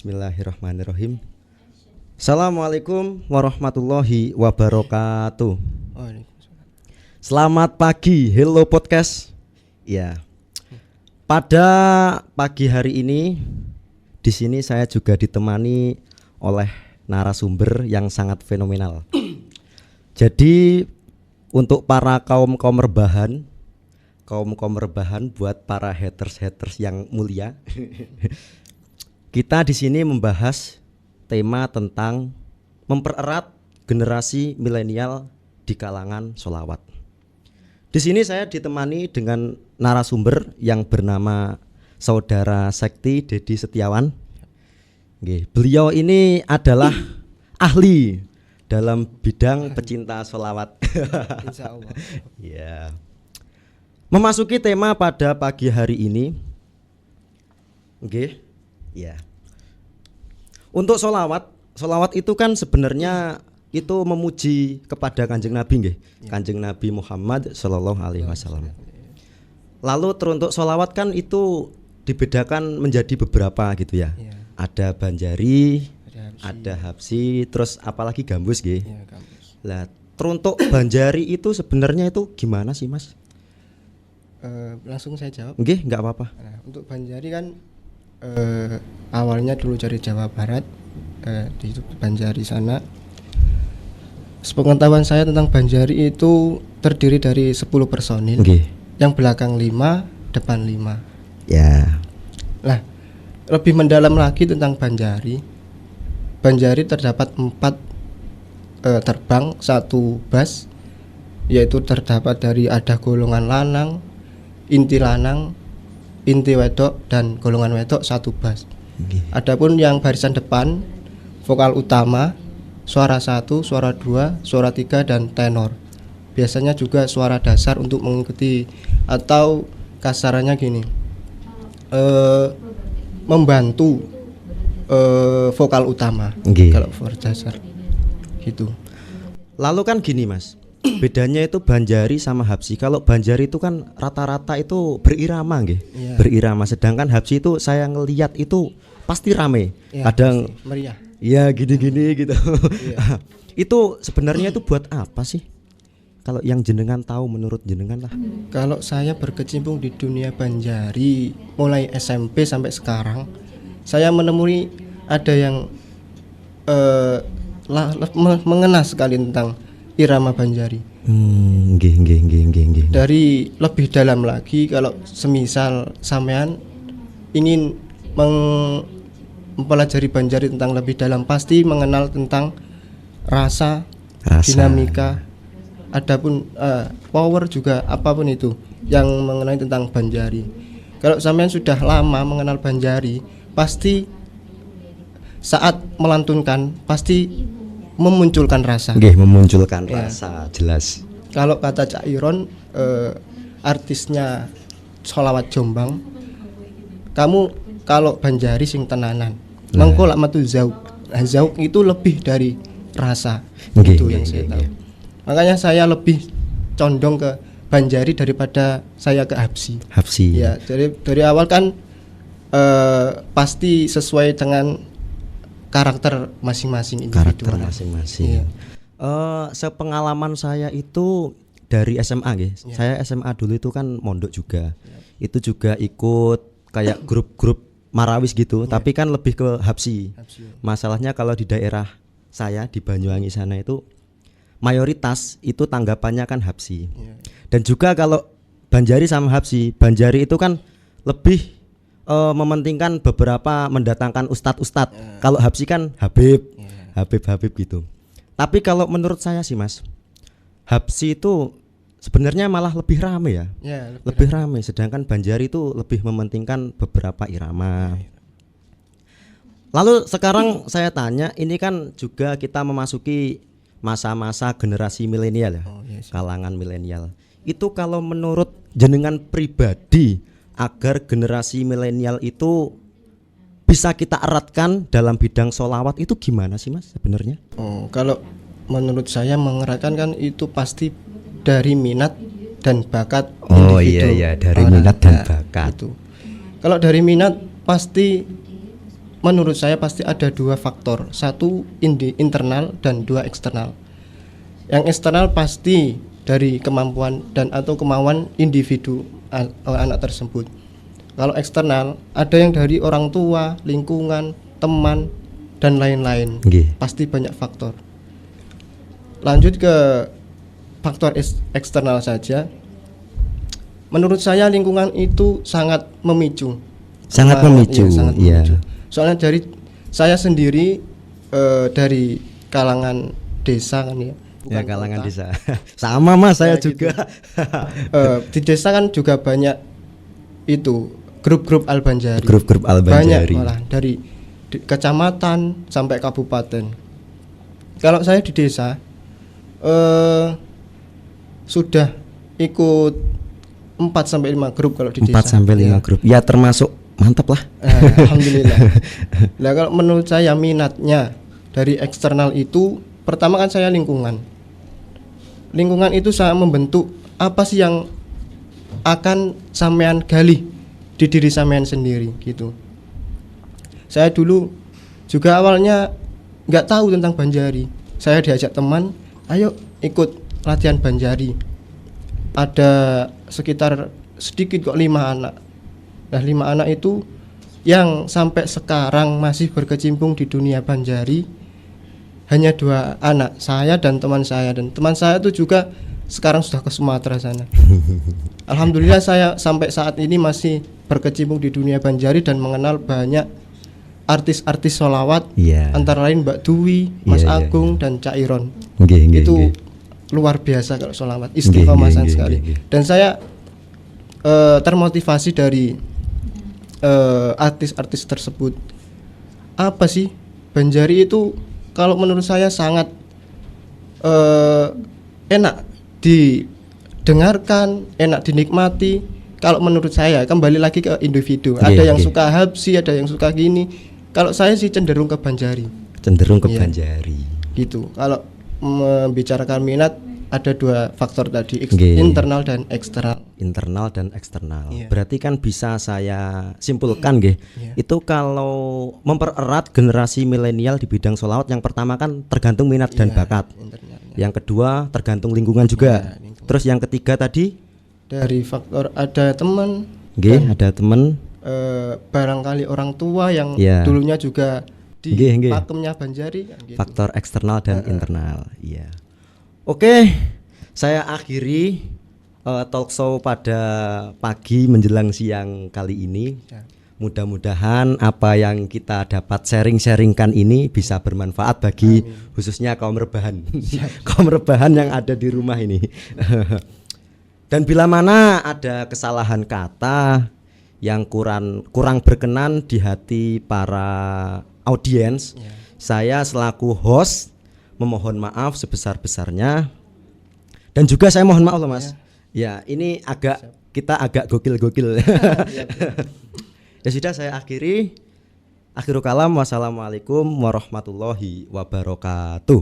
Bismillahirrahmanirrahim. Assalamualaikum warahmatullahi wabarakatuh. Selamat pagi, hello podcast. Ya. Pada pagi hari ini di sini saya juga ditemani oleh narasumber yang sangat fenomenal. Jadi untuk para kaum rebahan buat para haters yang mulia. Kita di sini membahas tema tentang mempererat generasi milenial di kalangan sholawat. Di sini saya ditemani dengan narasumber yang bernama Saudara Sekti Dedi Setiawan. Beliau ini adalah ahli dalam bidang pecinta sholawat. Insya Allah. Ya. Memasuki tema pada pagi hari ini. Ya. Untuk sholawat itu kan sebenarnya itu memuji kepada Kanjeng Nabi nggih. Kanjeng Nabi Muhammad sallallahu alaihi wasallam. Lalu teruntuk sholawat kan itu dibedakan menjadi beberapa gitu ya. Ada Banjari, ada Habsi, terus apalagi Gambus nggih. Lah, teruntuk Banjari itu sebenarnya itu gimana sih, Mas? Langsung saya jawab. Nggih, enggak apa-apa. Nah, untuk Banjari kan awalnya dulu dari Jawa Barat, di Banjari sana. Sepengetahuan saya tentang Banjari itu terdiri dari 10 personil. Yang belakang 5, depan 5. Ya. Lah, lebih mendalam lagi tentang Banjari. Banjari terdapat 4 terbang, 1 bas, yaitu terdapat dari ada golongan lanang, inti lanang, inti wedok, dan golongan wedok 1 bas. Adapun yang barisan depan, vokal utama, suara 1, suara 2, suara 3, dan tenor. Biasanya juga suara dasar untuk mengikuti atau kasarannya gini, membantu vokal utama. Kalau vokal dasar gitu. Lalu kan gini, Mas, bedanya itu Banjari sama Habsi. Kalau Banjari itu kan rata-rata itu berirama nggih. Berirama, sedangkan Habsi itu saya ngelihat itu pasti rame. Kadang meriah. Iya, gini-gini gitu. Itu sebenarnya itu buat apa sih? Kalau yang jenengan tahu menurut jenengan lah. Kalau saya berkecimpung di dunia Banjari mulai SMP sampai sekarang, saya menemui ada yang mengena sekali tentang irama Banjari. Dari lebih dalam lagi, kalau semisal sampean ingin mempelajari Banjari tentang lebih dalam, pasti mengenal tentang rasa. Dinamika, adapun power juga, apapun itu yang mengenai tentang Banjari. Kalau sampean sudah lama mengenal Banjari, pasti saat melantunkan pasti memunculkan rasa. Memunculkan rasa, jelas. Kalau kata Cak Iron, artisnya sholawat Jombang, kamu kalau Banjari sing tenanan, mengko lak metu zauk. Nah, zauk itu lebih dari rasa. Itu yang saya tahu. Makanya saya lebih condong ke Banjari daripada saya ke Habsi. Ya, dari awal kan pasti sesuai dengan karakter masing-masing individu. Sepengalaman saya itu dari SMA nggih. Saya SMA dulu itu kan mondok juga. Itu juga ikut kayak grup-grup marawis gitu, tapi kan lebih ke Habsi. Masalahnya kalau di daerah saya di Banyuwangi sana itu mayoritas itu tanggapannya kan Habsi. Dan juga kalau Banjari sama Habsi, Banjari itu kan lebih mementingkan beberapa mendatangkan ustadz. Kalau Habsi kan Habib gitu. Tapi kalau menurut saya sih, Mas, Habsi itu sebenarnya malah lebih rame ya. Lebih rame, sedangkan Banjari itu lebih mementingkan beberapa irama. Lalu sekarang saya tanya, ini kan juga kita memasuki masa-masa generasi milenial ya. Kalangan milenial. Itu kalau menurut jenengan pribadi, agar generasi milenial itu bisa kita eratkan dalam bidang sholawat itu gimana sih, Mas, sebenarnya? Kalau menurut saya mengeratkan kan itu pasti dari minat dan bakat individu. Dari minat dan bakat. Itu. Kalau dari minat pasti menurut saya pasti ada dua faktor, satu internal dan dua eksternal. Yang eksternal pasti dari kemampuan dan atau kemauan individu anak tersebut. Kalau eksternal ada yang dari orang tua, lingkungan, teman dan lain-lain. Pasti banyak faktor. Lanjut ke faktor eksternal saja. Menurut saya lingkungan itu sangat memicu. Sangat memicu. Soalnya dari saya sendiri dari kalangan desa kan ya. Ya kalangan desa. Sama Mas, saya juga. Di desa kan juga banyak itu grup-grup Al-Banjari. Grup-grup Al-Banjari. Banyak malah dari kecamatan sampai kabupaten. Kalau saya di desa sudah ikut 4 sampai 5 grup kalau di desa. 4 sampai 5 grup. Ya termasuk mantap lah. Alhamdulillah. Nah, kalau menurut saya minatnya dari eksternal itu pertama kan saya lingkungan. Lingkungan itu sangat membentuk apa sih yang akan sampean gali di diri sampean sendiri gitu. Saya dulu juga awalnya nggak tahu tentang Banjari. Saya diajak teman, ayo ikut latihan Banjari. Ada sekitar sedikit kok 5 anak. Nah 5 anak itu yang sampai sekarang masih berkecimpung di dunia Banjari hanya 2 anak, saya dan teman saya. Dan teman saya itu juga sekarang sudah ke Sumatera sana. Alhamdulillah saya sampai saat ini masih berkecimpung di dunia Banjari dan mengenal banyak artis-artis sholawat, antara lain Mbak Dwi, Mas Agung dan Cak Iron. Itu luar biasa kalau sholawat, istiqomahan sekali. Dan saya termotivasi dari artis-artis tersebut. Apa sih Banjari itu? Kalau menurut saya sangat enak didengarkan, enak dinikmati. Kalau menurut saya kembali lagi ke individu. Ada yang suka habsi, ada yang suka gini. Kalau saya sih cenderung ke Banjari. Cenderung ke Banjari. Gitu. Kalau membicarakan minat ada 2 faktor tadi, internal dan eksternal. Internal dan eksternal. Berarti kan bisa saya simpulkan nggih. Itu kalau mempererat generasi milenial di bidang sholawat, yang pertama kan tergantung minat dan bakat. Yang kedua tergantung lingkungan juga. Terus yang ketiga tadi dari faktor ada teman. Ada teman. Barangkali orang tua yang dulunya juga di pakemnya Banjari gitu. Faktor eksternal dan internal. Oke, saya akhiri talk show pada pagi menjelang siang kali ini. Mudah-mudahan apa yang kita dapat sharing-sharingkan ini bisa bermanfaat bagi khususnya kaum rebahan. Kaum rebahan yang ada di rumah ini. Dan bila mana ada kesalahan kata yang kurang berkenan di hati para audiens, saya selaku host memohon maaf sebesar-besarnya. Dan juga saya mohon maaf loh Mas. Ini kita agak gokil-gokil. Ya sudah, saya akhiri. Akhirul kalam, wassalamualaikum warahmatullahi wabarakatuh.